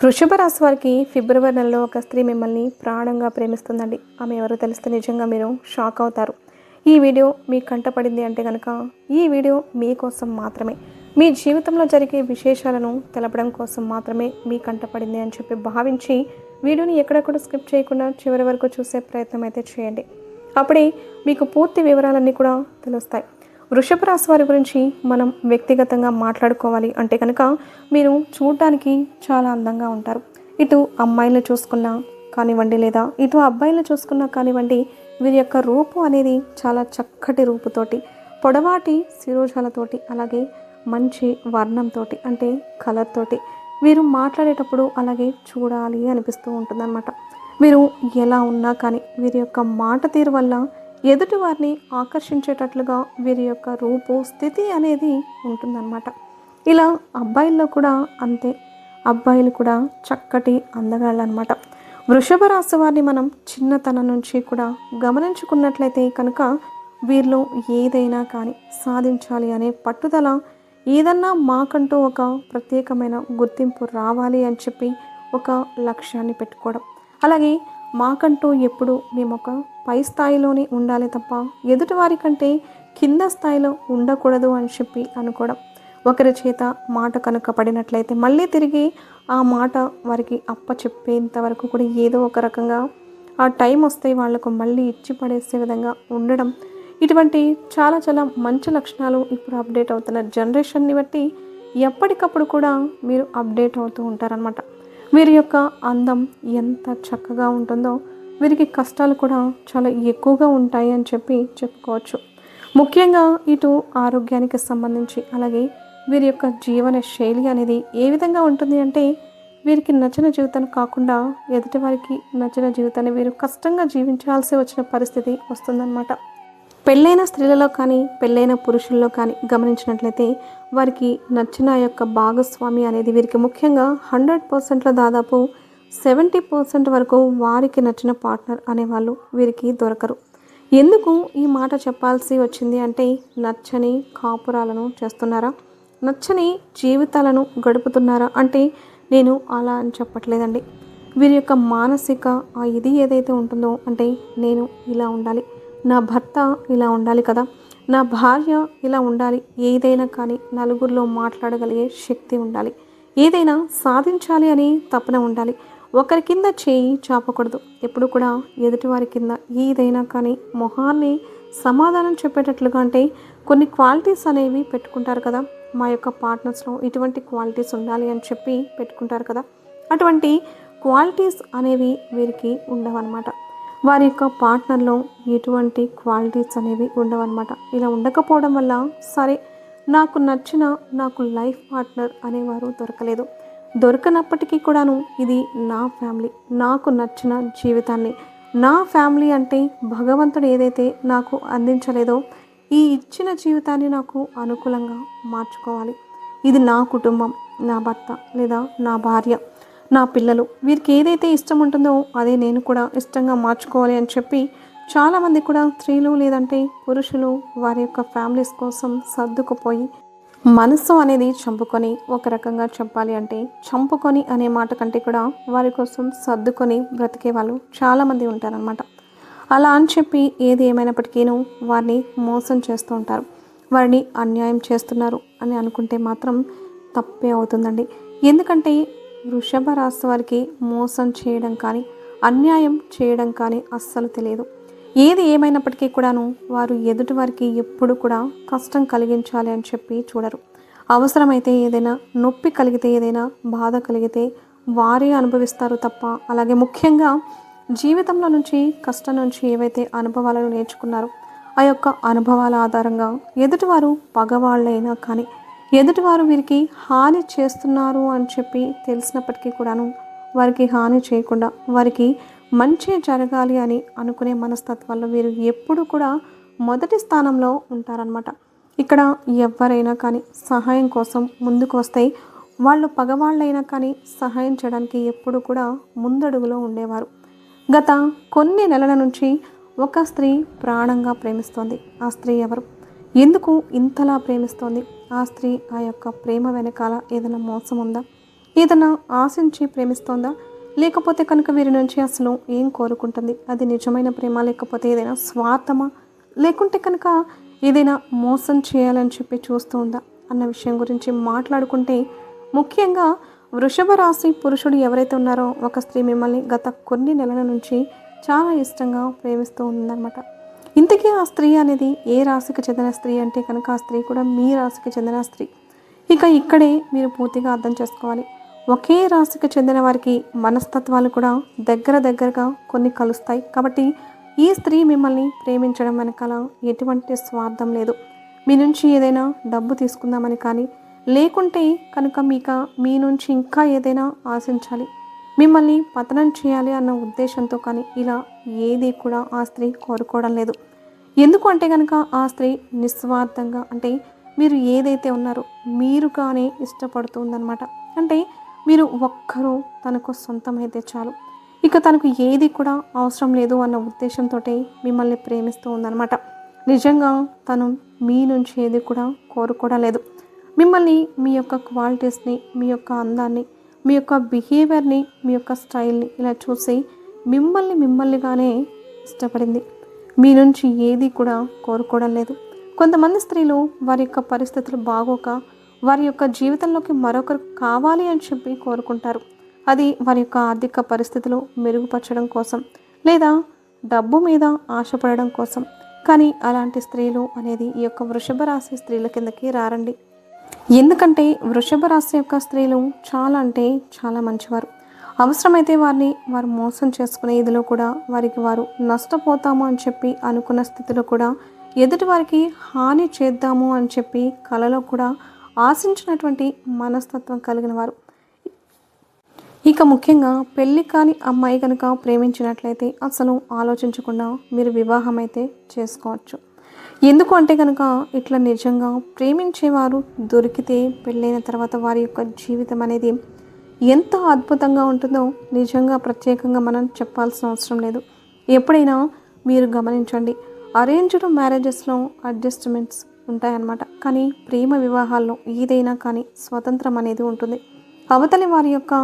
వృషభ రాశి వారికి ఫిబ్రవరి నెలలో ఒక స్త్రీ మిమ్మల్ని ప్రాణంగా ప్రేమిస్తుందండి. ఆమె ఎవరో తెలిస్తే నిజంగా మీరు షాక్ అవుతారు. ఈ వీడియో మీ కంటపడింది అంటే కనుక ఈ వీడియో మీకోసం మాత్రమే, మీ జీవితంలో జరిగే విశేషాలను తెలపడం కోసం మాత్రమే మీ కంటపడింది అని చెప్పి భావించి వీడియోని ఎక్కడెక్కడ స్కిప్ చేయకుండా చివరి వరకు చూసే ప్రయత్నం అయితే చేయండి. అప్పుడే మీకు పూర్తి వివరాలన్నీ కూడా తెలుస్తాయి. వృషభ రాశి వారి గురించి మనం వ్యక్తిగతంగా మాట్లాడుకోవాలి అంటే కనుక మీరు చూడటానికి చాలా అందంగా ఉంటారు. ఇటు అమ్మాయిలు చూసుకున్నా కానివ్వండి, లేదా ఇటు అబ్బాయిలు చూసుకున్నా కానివ్వండి, వీరి యొక్క రూపు అనేది చాలా చక్కటి రూపుతోటి, పొడవాటి శిరోజాలతోటి, అలాగే మంచి వర్ణంతో అంటే కలర్ తోటి వీరు మాట్లాడేటప్పుడు అలాగే చూడాలి అనిపిస్తూ ఉంటుందన్నమాట. వీరు ఎలా ఉన్నా కానీ వీరి యొక్క మాట తీరు వల్ల ఎదుటి వారిని ఆకర్షించేటట్లుగా వీరి యొక్క రూపు స్థితి అనేది ఉంటుందన్నమాట. ఇలా అబ్బాయిల్లో కూడా అంతే, అబ్బాయిలు కూడా చక్కటి అందగాళ్ళు అనమాట. వృషభ రాశి వారిని మనం చిన్నతనం నుంచి కూడా గమనించుకున్నట్లయితే కనుక వీరిలో ఏదైనా కానీ సాధించాలి అనే పట్టుదల, ఏదన్నా మాకంటూ ఒక ప్రత్యేకమైన గుర్తింపు రావాలి అని చెప్పి ఒక లక్ష్యాన్ని పెట్టుకోవడం, అలాగే మాకంటూ ఎప్పుడు మేము ఒక పై స్థాయిలోనే ఉండాలి తప్ప ఎదుటివారి కంటే కింద స్థాయిలో ఉండకూడదు అని చెప్పి అనుకోవడం. ఒకరి చేత మాట కనుక పడినట్లయితే మళ్ళీ తిరిగి ఆ మాట వారికి చెప్పేంత వరకు కూడా ఏదో ఒక రకంగా ఆ టైం వస్తే వాళ్లకు మళ్ళీ ఇచ్చి పడేసే విధంగా ఉండడం. ఇటువంటి చాలా చాలా మంచి లక్షణాలు ఇప్పుడు అప్డేట్ అవుతున్న జనరేషన్ని బట్టి ఎప్పటికప్పుడు కూడా మీరు అప్డేట్ అవుతూ ఉంటారనమాట. వీరి యొక్క అందం ఎంత చక్కగా ఉంటుందో వీరికి కష్టాలు కూడా చాలా ఎక్కువగా ఉంటాయి అని చెప్పి చెప్పుకోవచ్చు. ముఖ్యంగా ఇటు ఆరోగ్యానికి సంబంధించి, అలాగే వీరి యొక్క జీవన శైలి అనేది ఏ విధంగా ఉంటుంది అంటే వీరికి నచ్చిన జీవితం కాకుండా ఎదుటి వారికి నచ్చిన జీవితాన్ని వీరు కష్టంగా జీవించాల్సి వచ్చిన పరిస్థితి వస్తుందన్నమాట. పెళ్ళైన స్త్రీలలో కానీ పెళ్ళైన పురుషుల్లో కానీ గమనించినట్లయితే వారికి నచ్చిన యొక్క భాగస్వామి అనేది వీరికి ముఖ్యంగా 100%లో దాదాపు 70% వరకు వారికి నచ్చిన పార్ట్నర్ అనేవాళ్ళు వీరికి దొరకరు. ఎందుకు ఈ మాట చెప్పాల్సి వచ్చింది అంటే నచ్చని కాపురాలను చేస్తున్నారా, నచ్చని జీవితాలను గడుపుతున్నారా అంటే నేను అలా అని చెప్పట్లేదండి. వీరి యొక్క మానసిక ఇది ఏదైతే ఉంటుందో అంటే నేను ఇలా ఉండాలి, నా భర్త ఇలా ఉండాలి కదా, నా భార్య ఇలా ఉండాలి, ఏదైనా కానీ నలుగురిలో మాట్లాడగలిగే శక్తి ఉండాలి, ఏదైనా సాధించాలి అని తపన ఉండాలి, ఒకరి కింద చేయి చాపకూడదు, ఎప్పుడు కూడా ఎదుటివారి కింద ఏదైనా కానీ మొహాన్ని సమాధానం చెప్పేటట్లుగా అంటే కొన్ని క్వాలిటీస్ అనేవి పెట్టుకుంటారు కదా. మా యొక్క పార్ట్నర్స్లో ఇటువంటి క్వాలిటీస్ ఉండాలి అని చెప్పి పెట్టుకుంటారు కదా. అటువంటి క్వాలిటీస్ అనేవి వీరికి ఉండవన్నమాట. వారి యొక్క పార్ట్నర్లో ఎటువంటి క్వాలిటీస్ అనేవి ఉండవన్నమాట. ఇలా ఉండకపోవడం వల్ల సరే నాకు నచ్చిన నాకు లైఫ్ పార్ట్నర్ అనేవారు దొరకలేదు, దొరకనప్పటికీ కూడాను ఇది నా ఫ్యామిలీ, నాకు నచ్చిన జీవితాన్ని, నా ఫ్యామిలీ అంటే భగవంతుడు ఏదైతే నాకు అందించలేదో ఈ ఇచ్చిన జీవితాన్ని నాకు అనుకూలంగా మార్చుకోవాలి, ఇది నా కుటుంబం, నా భర్త లేదా నా భార్య, నా పిల్లలు, వీరికి ఏదైతే ఇష్టం ఉంటుందో అదే నేను కూడా ఇష్టంగా మార్చుకోవాలి అని చెప్పి చాలామంది కూడా స్త్రీలు లేదంటే పురుషులు వారి యొక్క ఫ్యామిలీస్ కోసం సర్దుకుపోయి మనసు అనేది చంపుకొని, ఒక రకంగా చెప్పాలి అంటే చంపుకొని అనే మాట కంటే కూడా వారి కోసం సర్దుకొని బ్రతికే వాళ్ళు చాలామంది ఉంటారనమాట. అలా అని చెప్పి ఏది ఏమైనప్పటికీనూ వారిని మోసం చేస్తూ ఉంటారు. వారిని అన్యాయం చేస్తున్నారు అని అనుకుంటే మాత్రం తప్పే అవుతుందండి. ఎందుకంటే వృషభ రాశి వారికి మోసం చేయడం కానీ అన్యాయం చేయడం కానీ అస్సలు తెలియదు. ఏది ఏమైనప్పటికీ కూడాను వారు ఎదుటి వారికి ఎప్పుడు కూడా కష్టం కలిగించాలి అని చెప్పి చూడరు. అవసరమైతే ఏదైనా నొప్పి కలిగితే, ఏదైనా బాధ కలిగితే వారే అనుభవిస్తారు తప్ప, అలాగే ముఖ్యంగా జీవితంలో నుంచి కష్టం నుంచి ఏవైతే అనుభవాలను నేర్చుకున్నారో ఆ యొక్క అనుభవాల ఆధారంగా ఎదుటివారు పగవాళ్ళైనా కానీ ఎదుటివారు వీరికి హాని చేస్తున్నారు అని చెప్పి తెలిసినప్పటికీ కూడాను వారికి హాని చేయకుండా వారికి మంచి జరగాలి అని అనుకునే మనస్తత్వాల్లో వీరు ఎప్పుడు కూడా మొదటి స్థానంలో ఉంటారనమాట. ఇక్కడ ఎవరైనా కానీ సహాయం కోసం ముందుకు వస్తే వాళ్ళు పగవాళ్ళైనా కానీ సహాయం చేయడానికి ఎప్పుడు కూడా ముందడుగులో ఉండేవారు. గత కొన్ని నెలల నుంచి ఒక స్త్రీ ప్రాణంగా ప్రేమిస్తోంది. ఆ స్త్రీ ఎవరు, ఎందుకు ఇంతలా ప్రేమిస్తోంది, ఆ స్త్రీ ఆ యొక్క ప్రేమ వెనకాల ఏదైనా మోసం ఉందా, ఏదైనా ఆశించి ప్రేమిస్తోందా, లేకపోతే కనుక వీరి నుంచి అసలు ఏం కోరుకుంటుంది? అది నిజమైన ప్రేమ, లేకపోతే ఏదైనా స్వార్థమా, లేకుంటే కనుక ఏదైనా మోసం చేయాలని చెప్పి చూస్తూ ఉందా అన్న విషయం గురించి మాట్లాడుకుంటే, ముఖ్యంగా వృషభ రాశి పురుషుడు ఎవరైతే ఉన్నారో ఒక స్త్రీ మిమ్మల్ని గత కొన్ని నెలల నుంచి చాలా ఇష్టంగా ప్రేమిస్తూ ఉందన్నమాట. ఇంతకీ ఆ స్త్రీ అనేది ఏ రాశికి చెందిన స్త్రీ అంటే కనుక ఆ స్త్రీ కూడా మీ రాశికి చెందిన స్త్రీ. ఇక ఇక్కడే మీరు పూర్తిగా అర్థం చేసుకోవాలి. ఒకే రాశికి చెందిన వారికి మనస్తత్వాలు కూడా దగ్గరగా కొన్ని కలుస్తాయి. కాబట్టి ఈ స్త్రీ మిమ్మల్ని ప్రేమించడం వెనకాల ఎటువంటి స్వార్థం లేదు. మీ నుంచి ఏదైనా డబ్బు తీసుకుందామని కానీ, లేకుంటే కనుక మీ నుంచి ఇంకా ఏదైనా ఆశించాలి, మిమ్మల్ని పతనం చేయాలి అన్న ఉద్దేశంతో కానీ ఇలా ఏది కూడా ఆ స్త్రీ కోరుకోవడం లేదు. ఎందుకు అంటే కనుక ఆ స్త్రీ నిస్వార్థంగా, అంటే మీరు ఏదైతే ఉన్నారో మీరుగానే ఇష్టపడుతుందన్నమాట. అంటే మీరు ఒక్కరూ తనకు సొంతమైతే చాలు, ఇక తనకు ఏది కూడా అవసరం లేదు అన్న ఉద్దేశంతో మిమ్మల్ని ప్రేమిస్తూ ఉందన్నమాట. నిజంగా తను మీ నుంచి ఏది కూడా కోరుకోవడం లేదు. మిమ్మల్ని, మీ యొక్క క్వాలిటీస్ని, మీ యొక్క అందాన్ని, మీ యొక్క బిహేవియర్ని, మీ యొక్క స్టైల్ని ఇలా చూసి మిమ్మల్నిగానే ఇష్టపడింది. మీ నుంచి ఏది కూడా కోరుకోవడం లేదు. కొంతమంది స్త్రీలు వారి యొక్క పరిస్థితులు బాగోక వారి యొక్క జీవితంలోకి మరొకరు కావాలి అని చెప్పి కోరుకుంటారు. అది వారి యొక్క ఆర్థిక పరిస్థితులు మెరుగుపరచడం కోసం, లేదా డబ్బు మీద ఆశపడడం కోసం. కానీ అలాంటి స్త్రీలు అనేది ఈ యొక్క వృషభ రాశి స్త్రీల కిందకి రారండి. ఎందుకంటే వృషభ రాశి యొక్క స్త్రీలు చాలా అంటే చాలా మంచివారు. అవసరమైతే వారు మోసం చేసుకునే ఇదిలో కూడా వారు నష్టపోతాము అని చెప్పి అనుకున్న స్థితిలో కూడా ఎదుటి వారికి హాని చేద్దాము అని చెప్పి కలలో కూడా ఆశించినటువంటి మనస్తత్వం కలిగిన వారు. ఇక ముఖ్యంగా పెళ్ళి కాని అమ్మాయి కనుక ప్రేమించినట్లయితే అసలు ఆలోచించకుండా మీరు వివాహం అయితే చేసుకోవచ్చు. ఎందుకు అంటే కనుక ఇట్లా నిజంగా ప్రేమించేవారు దొరికితే పెళ్ళైన తర్వాత వారి యొక్క జీవితం అనేది ఎంత అద్భుతంగా ఉంటుందో నిజంగా ప్రత్యేకంగా మనం చెప్పాల్సిన అవసరం లేదు. ఎప్పుడైనా మీరు గమనించండి, అరేంజ్డ్ మ్యారేజెస్లో అడ్జస్ట్మెంట్స్ ఉంటాయన్నమాట. కానీ ప్రేమ వివాహాల్లో ఏదైనా కానీ స్వతంత్రం అనేది ఉంటుంది. అవతలి వారి యొక్క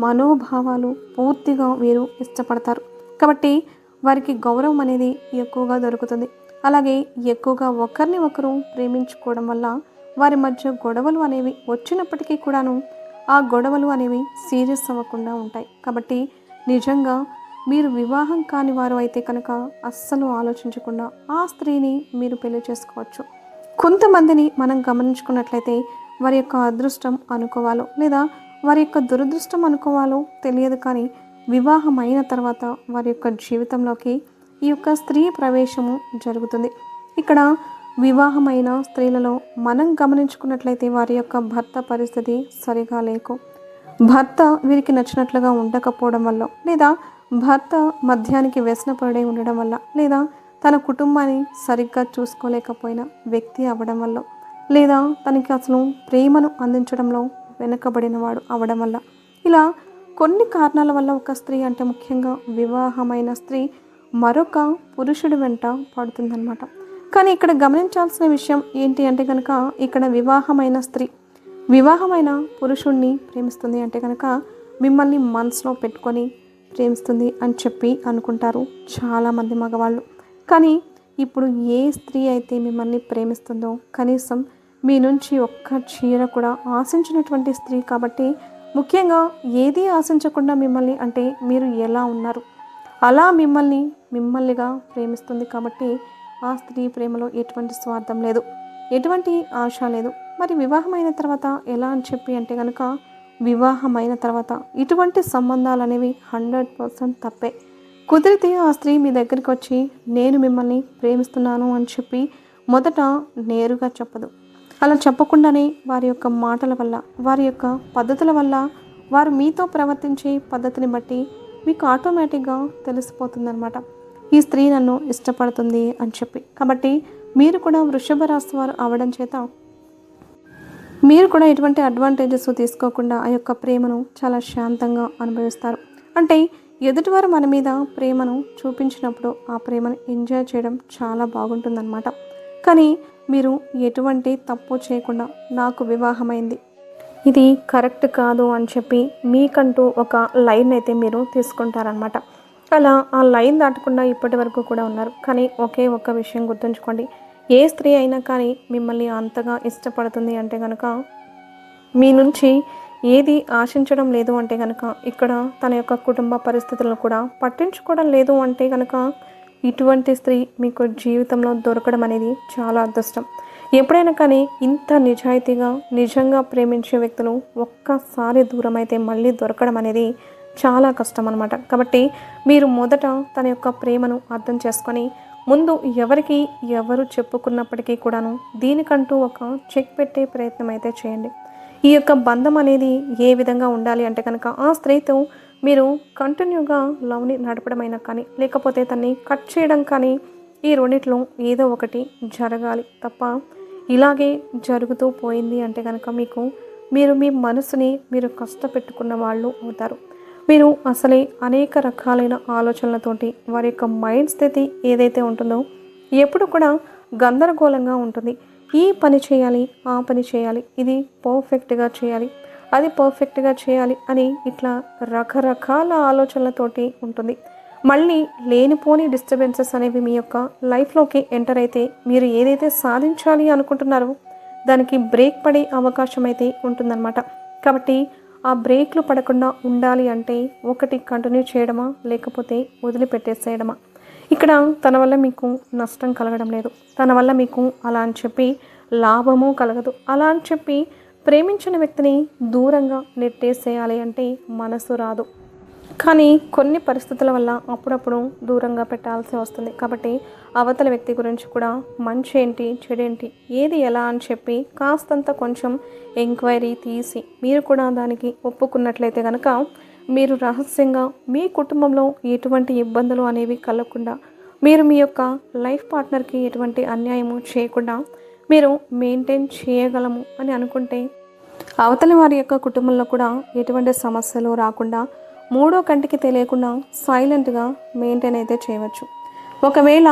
మనోభావాలు పూర్తిగా వీరు ఇష్టపడతారు కాబట్టి వారికి గౌరవం అనేది ఎక్కువగా దొరుకుతుంది. అలాగే ఎక్కువగా ఒకరిని ఒకరు ప్రేమించుకోవడం వల్ల వారి మధ్య గొడవలు అనేవి వచ్చినప్పటికీ కూడాను ఆ గొడవలు అనేవి సీరియస్ అవ్వకుండా ఉంటాయి. కాబట్టి నిజంగా మీరు వివాహం కాని వారు అయితే కనుక అస్సలు ఆలోచించకుండా ఆ స్త్రీని మీరు పెళ్లి చేసుకోవచ్చు. కొంతమందిని మనం గమనించుకున్నట్లయితే వారి యొక్క అదృష్టం అనుకోవాలో లేదా వారి యొక్క దురదృష్టం అనుకోవాలో తెలియదు, కానీ వివాహం అయిన తర్వాత వారి యొక్క జీవితంలోకి ఈ యొక్క స్త్రీ ప్రవేశము జరుగుతుంది. ఇక్కడ వివాహమైన స్త్రీలలో మనం గమనించుకున్నట్లయితే వారి యొక్క భర్త పరిస్థితి సరిగా లేకో, భర్త వీరికి నచ్చినట్లుగా ఉండకపోవడం వల్ల, లేదా భర్త మద్యానికి వ్యసనపడి ఉండడం వల్ల, లేదా తన కుటుంబాన్ని సరిగ్గా చూసుకోలేకపోయిన వ్యక్తి అవ్వడం వల్ల, లేదా తనకి అసలు ప్రేమను అందించడంలో వెనుకబడినవాడు అవ్వడం వల్ల, ఇలా కొన్ని కారణాల వల్ల ఒక స్త్రీ, అంటే ముఖ్యంగా వివాహమైన స్త్రీ మరొక పురుషుడి వెంట పడుతుందన్నమాట. కానీ ఇక్కడ గమనించాల్సిన విషయం ఏంటి అంటే కనుక ఇక్కడ వివాహమైన స్త్రీ వివాహమైన పురుషుణ్ణి ప్రేమిస్తుంది అంటే కనుక మిమ్మల్ని మనసులో పెట్టుకొని ప్రేమిస్తుంది అని చెప్పి అనుకుంటారు చాలామంది మగవాళ్ళు. కానీ ఇప్పుడు ఏ స్త్రీ అయితే మిమ్మల్ని ప్రేమిస్తుందో కనీసం మీ నుంచి ఒక్క చీర కూడా ఆశించినటువంటి స్త్రీ కాబట్టి, ముఖ్యంగా ఏదీ ఆశించకుండా మిమ్మల్ని, అంటే మీరు ఎలా ఉన్నారు అలా మిమ్మల్నిగా ప్రేమిస్తుంది. కాబట్టి ఆ స్త్రీ ప్రేమలో ఎటువంటి స్వార్థం లేదు, ఎటువంటి ఆశ లేదు. మరి వివాహమైన తర్వాత ఎలా అని చెప్పి అంటే కనుక వివాహమైన తర్వాత ఇటువంటి సంబంధాలు అనేవి 100% తప్పే. కుదిరితే ఆ స్త్రీ మీ దగ్గరికి వచ్చి నేను మిమ్మల్ని ప్రేమిస్తున్నాను అని చెప్పి మొదట నేరుగా చెప్పదు. అలా చెప్పకుండానే వారి యొక్క మాటల వల్ల, వారి యొక్క పద్ధతుల వల్ల, వారు మీతో ప్రవర్తించే పద్ధతిని బట్టి మీకు ఆటోమేటిక్గా తెలిసిపోతుందన్నమాట ఈ స్త్రీ నన్ను ఇష్టపడుతుంది అని చెప్పి. కాబట్టి మీరు కూడా వృషభ రాశి వారు అవడం చేత మీరు కూడా ఎటువంటి అడ్వాంటేజెస్ తీసుకోకుండా ఆ యొక్క ప్రేమను చాలా శాంతంగా అనుభవిస్తారు. అంటే ఎదుటివారు మన మీద ప్రేమను చూపించినప్పుడు ఆ ప్రేమను ఎంజాయ్ చేయడం చాలా బాగుంటుందన్నమాట. కానీ మీరు ఎటువంటి తప్పు చేయకుండా నాకు వివాహమైంది, ఇది కరెక్ట్ కాదు అని చెప్పి మీకంటూ ఒక లైన్ అయితే మీరు తీసుకుంటారనమాట. అలా ఆ లైన్ దాటకుండా ఇప్పటి వరకు కూడా ఉన్నారు. కానీ ఒకే ఒక్క విషయం గుర్తుంచుకోండి, ఏ స్త్రీ అయినా కానీ మిమ్మల్ని అంతగా ఇష్టపడుతుంది అంటే కనుక మీ నుంచి ఏది ఆశించడం లేదు అంటే కనుక, ఇక్కడ తన యొక్క కుటుంబ పరిస్థితులను కూడా పట్టించుకోవడం లేదు అంటే కనుక, ఇటువంటి స్త్రీ మీకు జీవితంలో దొరకడం అనేది చాలా అదృష్టం. ఎప్పుడైనా కానీ ఇంత నిజాయితీగా నిజంగా ప్రేమించే వ్యక్తులు ఒక్కసారి దూరం అయితే మళ్ళీ దొరకడం అనేది చాలా కష్టం అనమాట. కాబట్టి మీరు మొదట తన యొక్క ప్రేమను అర్థం చేసుకొని ముందు ఎవరికి ఎవరు చెప్పుకున్నప్పటికీ కూడాను దీనికంటూ ఒక చెక్ పెట్టే ప్రయత్నం అయితే చేయండి. ఈ యొక్క బంధం అనేది ఏ విధంగా ఉండాలి అంటే కనుక, ఆ స్త్రీతో మీరు కంటిన్యూగా లవ్ని నడపడమైనా కానీ, లేకపోతే తన్ని కట్ చేయడం కానీ, ఈ రెండిట్లో ఏదో ఒకటి జరగాలి తప్ప ఇలాగే జరుగుతూ పోయింది అంటే కనుక మీరు మీ మనసుని మీరు కష్టపెట్టుకున్న వాళ్ళు అవుతారు. మీరు అసలే అనేక రకాలైన ఆలోచనలతోటి వారి యొక్క మైండ్ స్థితి ఏదైతే ఉంటుందో ఎప్పుడు కూడా గందరగోళంగా ఉంటుంది. ఈ పని చేయాలి, ఆ పని చేయాలి, ఇది పర్ఫెక్ట్గా చేయాలి, అది పర్ఫెక్ట్గా చేయాలి అని ఇట్లా రకరకాల ఆలోచనలతోటి ఉంటుంది. మళ్ళీ లేనిపోని డిస్టర్బెన్సెస్ అనేవి మీ యొక్క లైఫ్లోకి ఎంటర్ అయితే మీరు ఏదైతే సాధించాలి అనుకుంటున్నారో దానికి బ్రేక్ పడే అవకాశం అయితే ఉంటుందన్నమాట. కాబట్టి ఆ బ్రేక్లు పడకుండా ఉండాలి అంటే ఒకటి కంటిన్యూ చేయడమా, లేకపోతే వదిలిపెట్టేసేయడమా. ఇక్కడ తన వల్ల మీకు నష్టం కలగడం లేదు, తన వల్ల మీకు అలా అని చెప్పి లాభము కలగదు. అలా అని చెప్పి ప్రేమించిన వ్యక్తిని దూరంగా నెట్టేసేయాలి అంటే మనసు రాదు. కానీ కొన్ని పరిస్థితుల వల్ల అప్పుడప్పుడు దూరంగా పెట్టాల్సి వస్తుంది. కాబట్టి అవతల వ్యక్తి గురించి కూడా మంచి ఏంటి, చెడేంటి, ఏది ఎలా అని చెప్పి కాస్తంత కొంచెం ఎంక్వైరీ తీసి మీరు కూడా దానికి ఒప్పుకున్నట్లయితే కనుక మీరు రహస్యంగా మీ కుటుంబంలో ఎటువంటి ఇబ్బందులు అనేవి కలగకుండా, మీరు మీ యొక్క లైఫ్ పార్ట్నర్కి ఎటువంటి అన్యాయము చేయకుండా మీరు మెయింటైన్ చేయగలము అని అనుకుంటే అవతలి వారి యొక్క కుటుంబంలో కూడా ఎటువంటి సమస్యలు రాకుండా మూడో కంటికి తెలియకుండా సైలెంట్గా మెయింటైన్ అయితే చేయవచ్చు. ఒకవేళ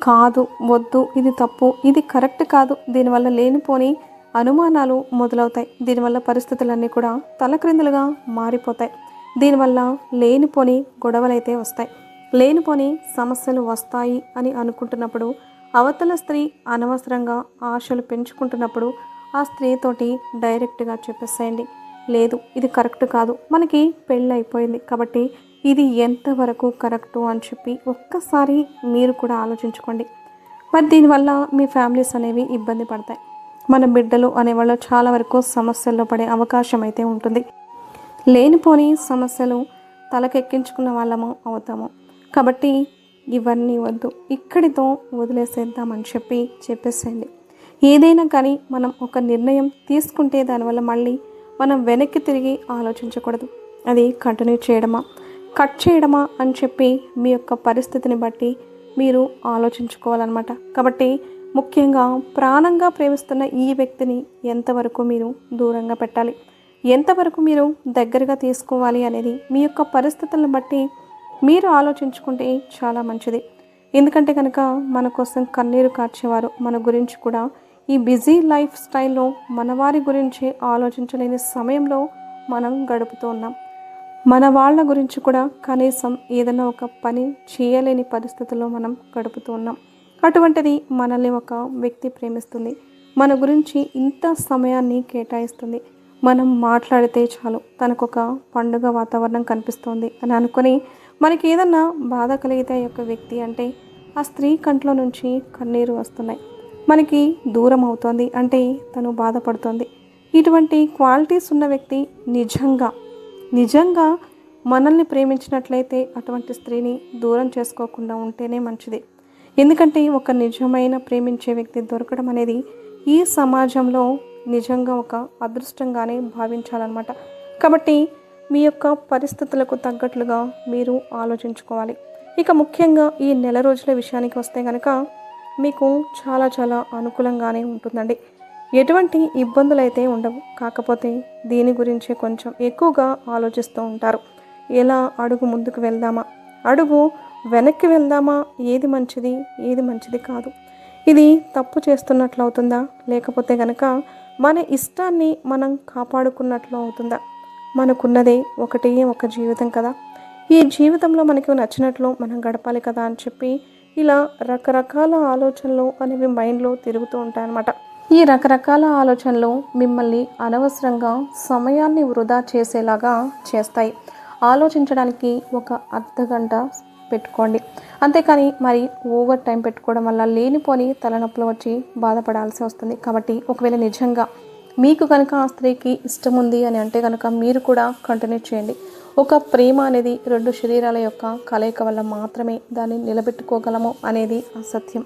కాదు, వద్దు, ఇది తప్పు, ఇది కరెక్ట్ కాదు, దీనివల్ల లేనిపోని అనుమానాలు మొదలవుతాయి, దీనివల్ల పరిస్థితులన్నీ కూడా తలక్రిందులుగా మారిపోతాయి, దీనివల్ల లేనిపోని గొడవలైతే వస్తాయి, లేనిపోని సమస్యలు వస్తాయి అని అనుకుంటున్నప్పుడు, అవతల స్త్రీ అనవసరంగా ఆశలు పెంచుకుంటున్నప్పుడు ఆ స్త్రీతోటి డైరెక్ట్గా చెప్పేసేయండి, లేదు ఇది కరెక్ట్ కాదు, మనకి పెళ్ళి అయిపోయింది కాబట్టి ఇది ఎంతవరకు కరెక్టు అని చెప్పి ఒక్కసారి మీరు కూడా ఆలోచించుకోండి. మరి దీనివల్ల మీ ఫ్యామిలీస్ అనేవి ఇబ్బంది పడతాయి, మన బిడ్డలు అనేవాళ్ళు చాలా వరకు సమస్యల్లో పడే అవకాశం అయితే ఉంటుంది. లేనిపోని సమస్యలు తలకెక్కించుకున్న వాళ్ళము అవుతాము. కాబట్టి ఇవన్నీ వద్దు, ఇక్కడితో వదిలేసేద్దామని చెప్పేసేయండి. ఏదైనా కానీ మనం ఒక నిర్ణయం తీసుకుంటే దానివల్ల మళ్ళీ మనం వెనక్కి తిరిగి ఆలోచించకూడదు. అది కంటిన్యూ చేయడమా, కట్ చేయడమా అని చెప్పి మీ యొక్క పరిస్థితిని బట్టి మీరు ఆలోచించుకోవాలన్నమాట. కాబట్టి ముఖ్యంగా ప్రాణంగా ప్రేమిస్తున్న ఈ వ్యక్తిని ఎంతవరకు మీరు దూరంగా పెట్టాలి, ఎంతవరకు మీరు దగ్గరగా తీసుకోవాలి అనేది మీ యొక్క పరిస్థితులను బట్టి మీరు ఆలోచించుకుంటే చాలా మంచిది. ఎందుకంటే కనుక మన కోసం కన్నీరు కార్చేవారు మన గురించి కూడా ఈ బిజీ లైఫ్ స్టైల్లో మన వారి గురించి ఆలోచించలేని సమయంలో మనం గడుపుతూ ఉన్నాం. మన వాళ్ళ గురించి కూడా కనీసం ఏదైనా ఒక పని చేయలేని పరిస్థితుల్లో మనం గడుపుతూ ఉన్నాం. అటువంటిది మనల్ని ఒక వ్యక్తి ప్రేమిస్తుంది, మన గురించి ఇంత సమయాన్ని కేటాయిస్తుంది, మనం మాట్లాడితే చాలు తనకొక పండుగ వాతావరణం కనిపిస్తోంది అని అనుకొని మనకి ఏదన్నా బాధ కలిగితే ఆ యొక్క వ్యక్తి అంటే ఆ స్త్రీ కంట్లో నుంచి కన్నీరు వస్తున్నాయి, మనకి దూరం అవుతోంది అంటే తను బాధపడుతోంది. ఇటువంటి క్వాలిటీస్ ఉన్న వ్యక్తి నిజంగా మనల్ని ప్రేమించినట్లయితే అటువంటి స్త్రీని దూరం చేసుకోకుండా ఉంటేనే మంచిది. ఎందుకంటే ఒక నిజమైన ప్రేమించే వ్యక్తి దొరకడం అనేది ఈ సమాజంలో నిజంగా ఒక అదృష్టంగానే భావించాలన్నమాట. కాబట్టి మీ యొక్క పరిస్థితులకు తగ్గట్లుగా మీరు ఆలోచించుకోవాలి. ఇక ముఖ్యంగా ఈ నెల రోజుల విషయానికి వస్తే కనుక మీకు చాలా చాలా అనుకూలంగానే ఉంటుందండి. ఎటువంటి ఇబ్బందులు అయితే ఉండవు. కాకపోతే దీని గురించి కొంచెం ఎక్కువగా ఆలోచిస్తూ ఉంటారు. ఎలా అడుగు ముందుకు వెళ్దామా, అడుగు వెనక్కి వెళ్దామా, ఏది మంచిది ఏది మంచిది కాదు, ఇది తప్పు చేస్తున్నట్లు అవుతుందా, లేకపోతే కనుక మన ఇష్టాన్ని మనం కాపాడుకున్నట్లు అవుతుందా? మనకున్నదే ఒకటే ఒక జీవితం కదా, ఈ జీవితంలో మనకు నచ్చినట్లు మనం గడపాలి కదా అని చెప్పి ఇలా రకరకాల ఆలోచనలు అనేవి మైండ్లో తిరుగుతూ ఉంటాయన్నమాట. ఈ రకరకాల ఆలోచనలు మిమ్మల్ని అనవసరంగా సమయాన్ని వృధా చేసేలాగా చేస్తాయి. ఆలోచించడానికి ఒక అర్ధగంట పెట్టుకోండి, అంతేకాని మరి ఓవర్ టైం పెట్టుకోవడం వల్ల లేనిపోని తలనొప్పులు వచ్చి బాధపడాల్సి వస్తుంది. కాబట్టి ఒకవేళ నిజంగా మీకు కనుక ఆ స్త్రీకి ఇష్టం ఉంది అని అంటే కనుక మీరు కూడా కంటిన్యూ చేయండి. ఒక ప్రేమ అనేది రెండు శరీరాల యొక్క కలయిక వల్ల మాత్రమే దాన్ని నిలబెట్టుకోగలము అనేది అసత్యం.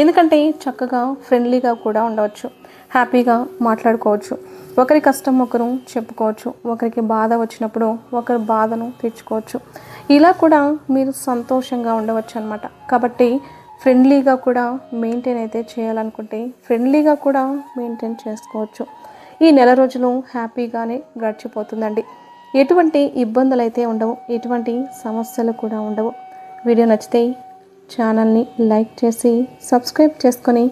ఎందుకంటే చక్కగా ఫ్రెండ్లీగా కూడా ఉండవచ్చు, హ్యాపీగా మాట్లాడుకోవచ్చు, ఒకరి కష్టం ఒకరు చెప్పుకోవచ్చు, ఒకరికి బాధ వచ్చినప్పుడు ఒకరి బాధను తెచ్చుకోవచ్చు. ఇలా కూడా మీరు సంతోషంగా ఉండవచ్చు అన్నమాట. కాబట్టి ఫ్రెండ్లీగా కూడా మెయింటైన్ అయితే చేయాలనుకుంటే ఫ్రెండ్లీగా కూడా మెయింటైన్ చేసుకోవచ్చు. ఈ నెల రోజులు హ్యాపీగానే గడిచిపోతుందండి. ఎటువంటి ఇబ్బందులు అయితే ఉండవు, ఎటువంటి సమస్యలు కూడా ఉండవు. వీడియో నచ్చితే ఛానల్ని లైక్ చేసి సబ్స్క్రైబ్ చేసుకొని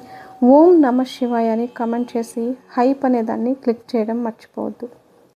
ఓం నమః శివాయ అని కమెంట్ చేసి హైప్ అనే దాన్ని క్లిక్ చేయడం మర్చిపోవద్దు.